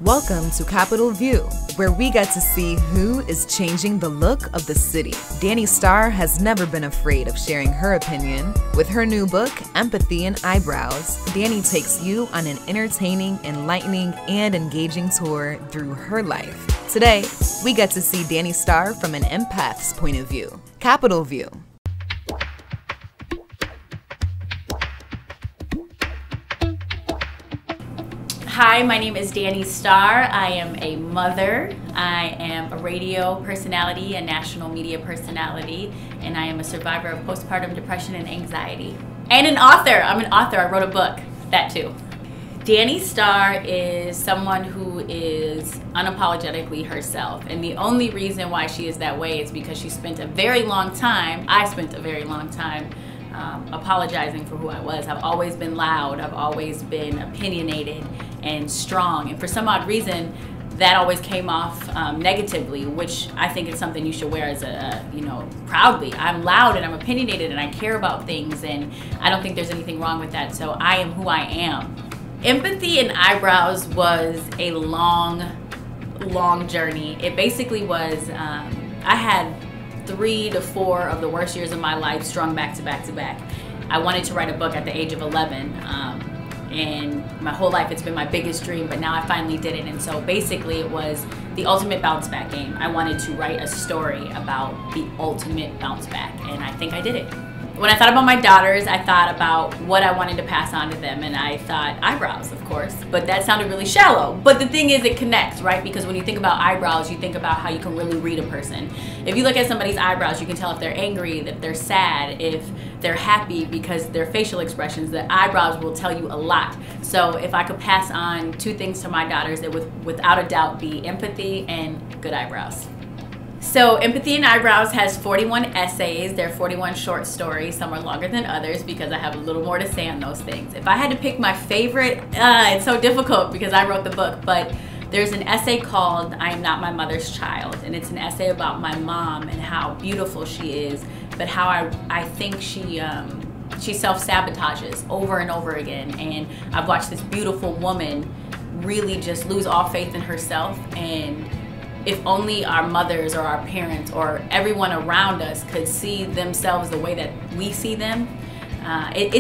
Welcome to Capitol View, where we get to see who is changing the look of the city. Danni Starr has never been afraid of sharing her opinion. With her new book, Empathy and Eyebrows, Danni takes you on an entertaining, enlightening, and engaging tour through her life. Today, we get to see Danni Starr from an empath's point of view. Capitol View. Hi, my name is Danni Starr. I am a mother, I am a radio personality, a national media personality, and I am a survivor of postpartum depression and anxiety. And an author. I'm an author. I wrote a book. That too. Danni Starr is someone who is unapologetically herself. And the only reason why she is that way is because she spent a very long time, I spent a very long time, apologizing for who I was. I've always been loud. I've always been opinionated and strong. And for some odd reason, that always came off negatively, which I think is something you should wear as proudly. I'm loud and I'm opinionated and I care about things, and I don't think there's anything wrong with that. So I am who I am. Empathy and Eyebrows was a long journey. It basically was, I had 3 to 4 of the worst years of my life strung back to back to back. I wanted to write a book at the age of 11, and my whole life it's been my biggest dream, but now I finally did it. And so basically it was the ultimate bounce back game. I wanted to write a story about the ultimate bounce back, and I think I did it. When I thought about my daughters, I thought about what I wanted to pass on to them, and I thought eyebrows, of course, but that sounded really shallow. But the thing is, it connects, right? Because when you think about eyebrows, you think about how you can really read a person. If you look at somebody's eyebrows, you can tell if they're angry, if they're sad, if they're happy, because their facial expressions, the eyebrows will tell you a lot. So if I could pass on 2 things to my daughters, it would without a doubt be empathy and good eyebrows. So Empathy and Eyebrows has 41 essays. They're 41 short stories. Some are longer than others because I have a little more to say on those things. If I had to pick my favorite, it's so difficult because I wrote the book, but there's an essay called I Am Not My Mother's Child, and it's an essay about my mom and how beautiful she is, but how I think she self-sabotages over and over again. And I've watched this beautiful woman really just lose all faith in herself, and if only our mothers or our parents or everyone around us could see themselves the way that we see them. It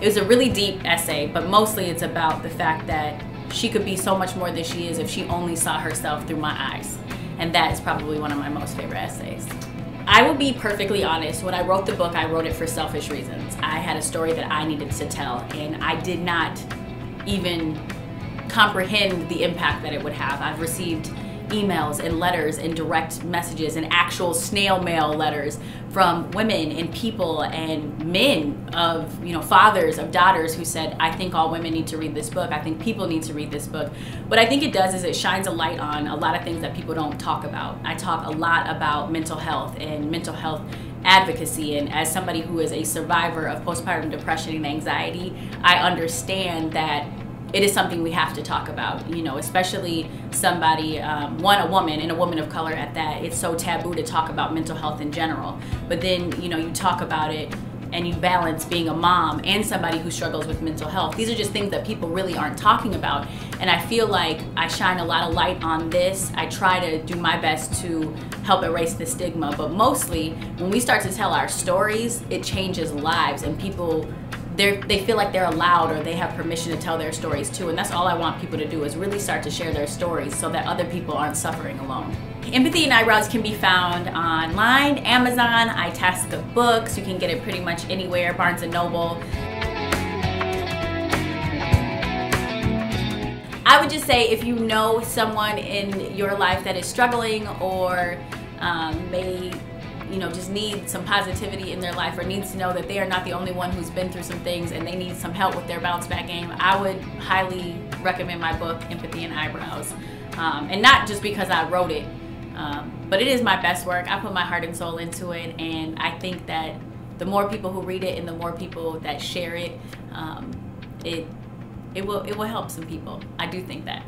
was a really deep essay, but mostly it's about the fact that she could be so much more than she is if she only saw herself through my eyes. And that is probably one of my most favorite essays. I will be perfectly honest, when I wrote the book, I wrote it for selfish reasons. I had a story that I needed to tell, and I did not even comprehend the impact that it would have. I've received emails and letters and direct messages and actual snail mail letters from women and people and men of, fathers of daughters who said, I think all women need to read this book. I think people need to read this book. What I think it does is it shines a light on a lot of things that people don't talk about. I talk a lot about mental health and mental health advocacy, and as somebody who is a survivor of postpartum depression and anxiety, I understand that it is something we have to talk about, especially somebody, a woman, and a woman of color at that. It's so taboo to talk about mental health in general. But then, you talk about it and you balance being a mom and somebody who struggles with mental health. These are just things that people really aren't talking about. And I feel like I shine a lot of light on this. I try to do my best to help erase the stigma. But mostly, when we start to tell our stories, it changes lives, and people, they feel like they're allowed or they have permission to tell their stories too. And that's all I want people to do, is really start to share their stories so that other people aren't suffering alone. Empathy and Eyebrows can be found online, Amazon, iTaska Books. You can get it pretty much anywhere, Barnes & Noble. I would just say, if you know someone in your life that is struggling or may just need some positivity in their life, or needs to know that they are not the only one who's been through some things and they need some help with their bounce back game, I would highly recommend my book, Empathy and Eyebrows. And not just because I wrote it, but it is my best work. I put my heart and soul into it, and I think that the more people who read it and the more people that share it, it will help some people. I do think that.